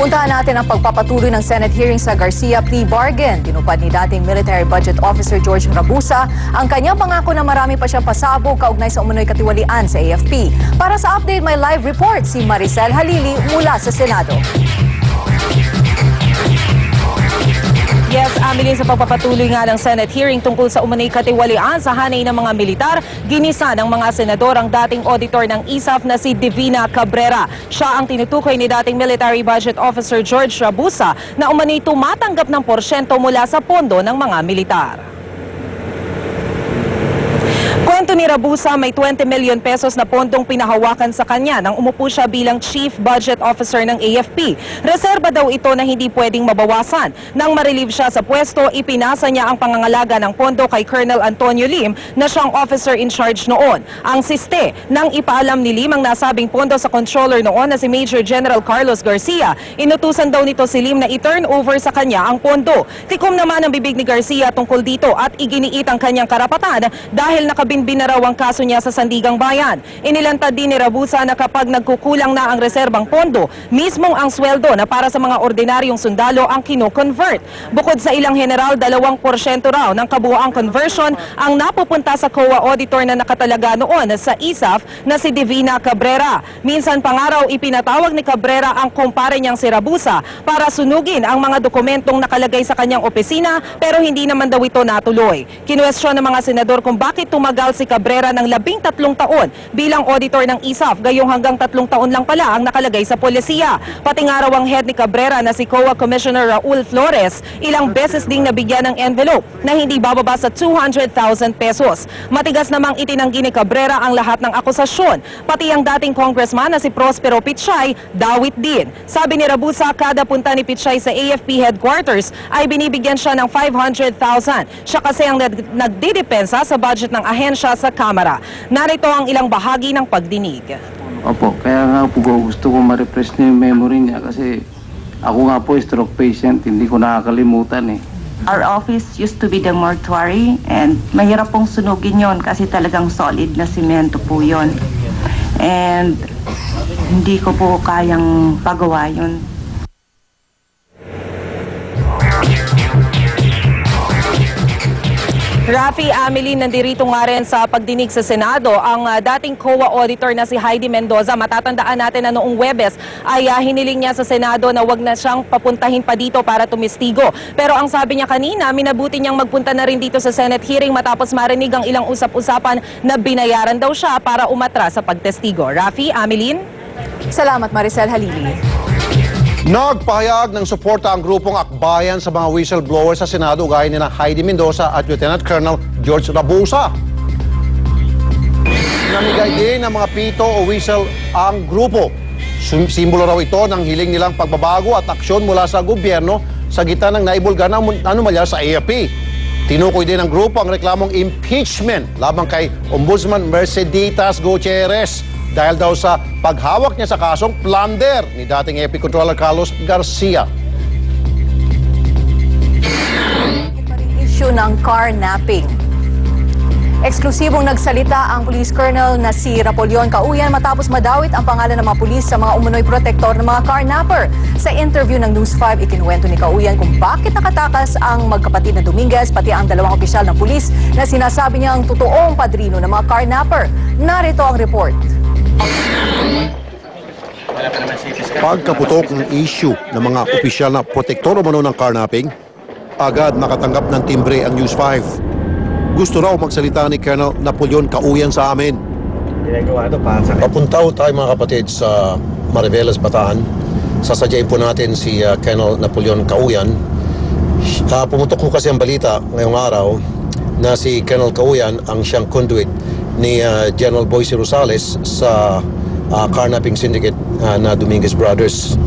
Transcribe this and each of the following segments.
Puntahan natin ang pagpapatuloy ng Senate hearing sa Garcia plea bargain. Tinupad ni dating Military Budget Officer George Rabusa ang kanyang pangako na marami pa siyang pasabog kaugnay sa umunoy katiwalian sa AFP. Para sa update, may live report si Maricel Halili mula sa Senado. Yes, Amelie, sa pagpapatuloy nga ng Senate hearing tungkol sa umunay katiwalian sa hanay ng mga militar, ginisa ng mga senador ang dating auditor ng ISAF na si Divina Cabrera. Siya ang tinutukoy ni dating Military Budget Officer George Rabusa na umunay tumatanggap ng porsyento mula sa pondo ng mga militar. Kwento ni Rabusa, may 20 million pesos na pondong pinahawakan sa kanya nang umupo siya bilang Chief Budget Officer ng AFP. Reserba daw ito na hindi pwedeng mabawasan. Nang ma-relieve siya sa pwesto, ipinasa niya ang pangangalaga ng pondo kay Colonel Antonio Lim na siyang officer in charge noon. Ang siste, nang ipaalam ni Lim ang nasabing pondo sa controller noon na si Major General Carlos Garcia, inutusan daw nito si Lim na i-turn over sa kanya ang pondo. Tikom naman ang bibig ni Garcia tungkol dito at iginiit ang kanyang karapatan dahil nakabinbin na raw ang kaso niya sa Sandigang Bayan. Inilantad din ni Rabusa na kapag nagkukulang na ang reserbang pondo, mismong ang sweldo na para sa mga ordinaryong sundalo ang kino-convert. Bukod sa ilang general, 2% raw ng kabuoang conversion ang napupunta sa COA auditor na nakatalaga noon sa ISAF na si Divina Cabrera. Minsan pa nga raw ipinatawag ni Cabrera ang kumpare niyang si Rabusa para sunugin ang mga dokumentong nakalagay sa kanyang opisina pero hindi naman daw ito natuloy. Kinuwestiyon ng mga senador kung bakit tumagal si Cabrera ng 13 taon bilang auditor ng ISAF, gayong hanggang 3 taon lang pala ang nakalagay sa polisiya. Pati nga raw ang head ni Cabrera na si COA Commissioner Raul Flores, ilang beses ding nabigyan ng envelope na hindi bababa sa 200,000 pesos. Matigas namang itinanggi ni Cabrera ang lahat ng akusasyon. Pati ang dating congressman na si Prospero Pichay, dawit din. Sabi ni Rabusa, kada punta ni Pichay sa AFP headquarters ay binibigyan siya ng 500,000. Siya kasi ang nagdidepensa sa budget ng ahensya sa Kamara. Narito ang ilang bahagi ng pagdinig. Opo, kaya nga po gusto ko ma-refresh na yung memory niya kasi ako nga po stroke patient, hindi ko nakakalimutan eh. Our office used to be the mortuary and mahirap pong sunugin yon kasi talagang solid na simento po yon. And hindi ko po kayang pagawa yun. Rafi, Amelie, nandirito nga rin sa pagdinig sa Senado ang dating COA auditor na si Heidi Mendoza. Matatandaan natin na noong Huwebes ay hiniling niya sa Senado na wag na siyang papuntahin pa dito para tumistigo. Pero ang sabi niya kanina, minabuti niyang magpunta na rin dito sa Senate hearing matapos marinig ang ilang usap-usapan na binayaran daw siya para umatras sa pagtestigo. Rafi, Amelie? Salamat, Maricel Halili. Nagpahayag ng suporta ang grupong Akbayan sa mga whistleblower sa Senado gaya ni Heidi Mendoza at Lieutenant Colonel George Rabusa. Namigay din ng mga pito o whistle ang grupo. Simbolo raw ito ng hiling nilang pagbabago at aksyon mula sa gobyerno sa gitna ng naibulgar na anomalya sa AFP. Tinukoy din ng grupo ang reklamong impeachment laban kay Ombudsman Merceditas Gutierrez dahil daw sa paghawak niya sa kasong plunder ni dating AFP Controller Carlos Garcia. Issue ng carnapping. Eksklusibong nagsalita ang Police Colonel na si Rapolion Cauyan matapos madawit ang pangalan ng mga pulis sa mga umunoy protektor ng mga carnapper. Sa interview ng News 5, ikinuwento ni Cauyan kung bakit nakatakas ang magkapatid na Dominguez pati ang dalawang opisyal ng pulis na sinasabi niya ang totoong padrino ng mga carnapper. Narito ang report. Pagkaputok ng issue ng mga opisyal na protektor umano ng carnapping, agad nakatanggap ng timbre ang News 5. Gusto raw magsalita ni Colonel Napoleon Cauyan sa amin. Papunta tayo mga kapatid sa Mariveles, Bataan. Sasadyain po natin si Colonel Napoleon Cauyan. Pumutok ko kasi ang balita ngayong araw na si Colonel Cauyan ang siyang conduit ni General Boyce Rosales sa carnapping syndicate na Dominguez Brothers.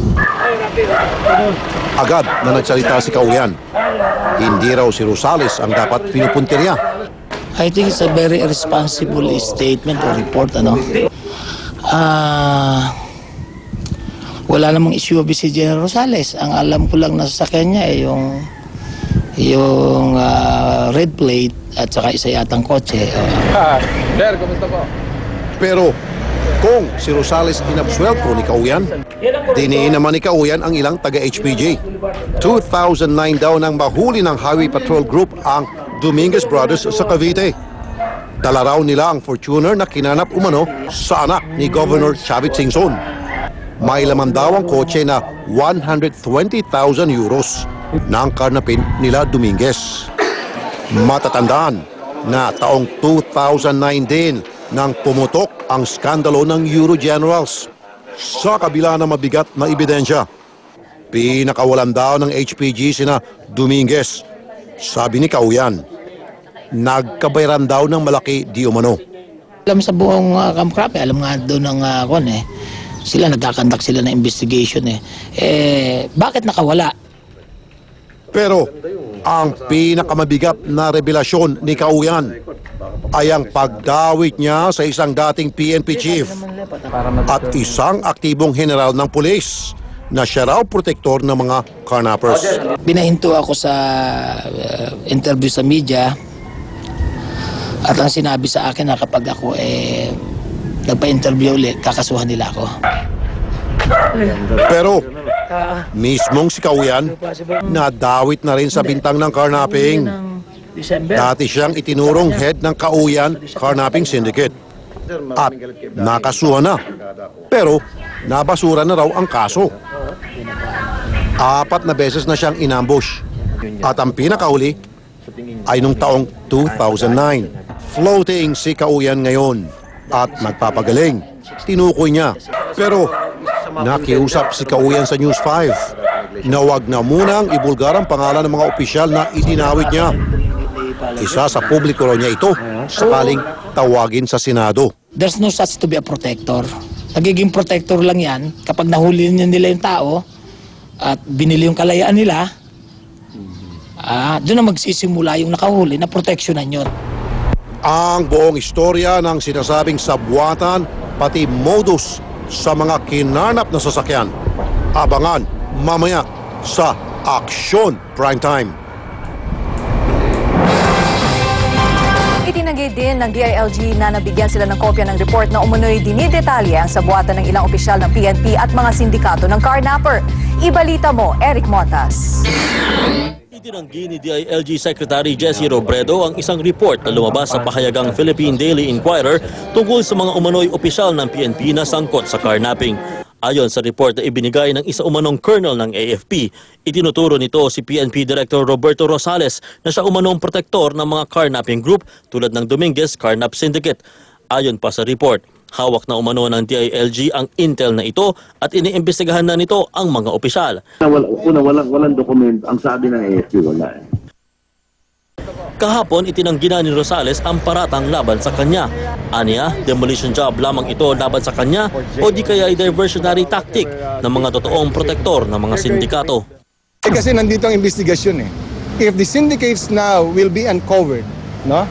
Agad na nagsalita si Cauyan. Hindi raw si Rosales ang dapat pinupuntirya. I think it's a very irresponsible statement or report, ano? Wala namang issue si General Rosales. Ang alam ko lang nasa kanya ay yung red plate at saka isa yatang kotse. Pero kung si Rosales inabsuelto ni Kauyan. Diniin naman ni Kauyan ang ilang taga-HPG. 2009 daw nang mahuli ng Highway Patrol Group ang Dominguez Brothers sa Cavite. Dala raw nila ang Fortuner na kinanap umano sa anak ni Governor Chavit Singson. May laman daw ang kotse na 120,000 euros na ang karnapin nila Dominguez. Matatandaan na taong 2009 din nang pumutok ang skandalo ng Euro Generals. Sa kabila ng mabigat na ebidensya, pinakawalan daw ng HPG sina Dominguez. Sabi ni Kauyan, nagkabayaran daw ng malaki di umano. Alam sa buong Camp Crame, alam nga doon ng sila nagkakandak sila ng investigation bakit nakawala? Pero ang pinakamabigat na revelasyon ni Kauyan ay ang pagdawit niya sa isang dating PNP chief at isang aktibong general ng pulis na siya raw protektor ng mga carnappers. Binahinto ako sa interview sa media at ang sinabi sa akin na kapag ako nagpa-interview ulit, kakasuhan nila ako. Pero mismong si Kauyan nadawit na rin sa bintang ng carnapping. Dati siyang itinurong head ng Kauyan Carnapping Syndicate at nakasuhan na. Pero nabasura na raw ang kaso. 4 na beses na siyang inambush. At ang pinakahuli ay nung taong 2009. Floating si Kauyan ngayon at nagpapagaling. Tinukoy niya. Pero nakiusap si Kauyan sa News 5 na wag na munang ibulgar ang pangalan ng mga opisyal na idinawit niya. Isa sa publiko raw niya ito sakaling tawagin sa Senado. There's no such to be a protector. Nagiging protector lang yan kapag nahuli nila yung tao at binili yung kalayaan nila, doon na magsisimula yung nakahuli na proteksyonan yun. Ang buong istorya ng sinasabing sabwatan pati modus sa mga kinarnap na sasakyan. Abangan mamaya sa Aksyon Primetime. Itinanggi din ng DILG na nabigyan sila ng kopya ng report na umunoy dinidetalye ang sabuatan ng ilang opisyal ng PNP at mga sindikato ng carnapper. Ibalita mo, Eric Motas. Itinanggi ni DILG Secretary Jessie Robredo ang isang report na lumabas sa pahayagang Philippine Daily Inquirer tungkol sa mga umano'y opisyal ng PNP na sangkot sa carnapping. Ayon sa report na ibinigay ng isa umanong colonel ng AFP, itinuturo nito si PNP Director Roberto Rosales na siya umanong protektor ng mga carnapping group tulad ng Dominguez Carnap Syndicate. Ayon pa sa report, hawak na umano ng DILG ang intel na ito at iniimbestigahan na nito ang mga opisyal. Walang dokumento. Ang sabi ng AFP, wala Kahapon, itinanggi na ni Rosales ang paratang laban sa kanya. Aniya, demolition job lamang ito laban sa kanya o di kaya ay diversionary tactic ng mga totoong protektor ng mga sindikato. Kasi nandito ang investigasyon If the syndicates now will be uncovered, no?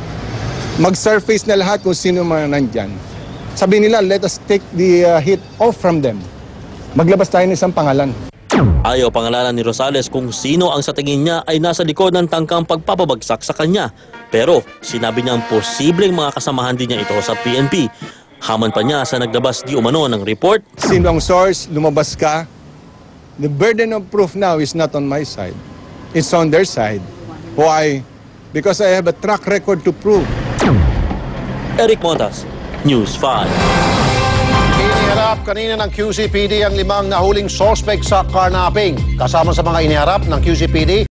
Mag-surface na lahat kung sino mga nandyan. Sabi nila, let us take the hit off from them. Maglabas tayo ng isang pangalan. Ayaw pangalanan ni Rosales kung sino ang sa tingin niya ay nasa likod ng tangkang pagpapabagsak sa kanya. Pero sinabi niyang posibleng mga kasamahan din niya ito sa PNP. Haman pa niya sa naglabas di umano ng report. Sino ang source, lumabas ka. The burden of proof now is not on my side. It's on their side. Why? Because I have a track record to prove. Eric Montas, News 5. Iniharap kanina ng QCPD ang 5 nahuling suspect sa carnapping. Kasama sa mga iniharap ng QCPD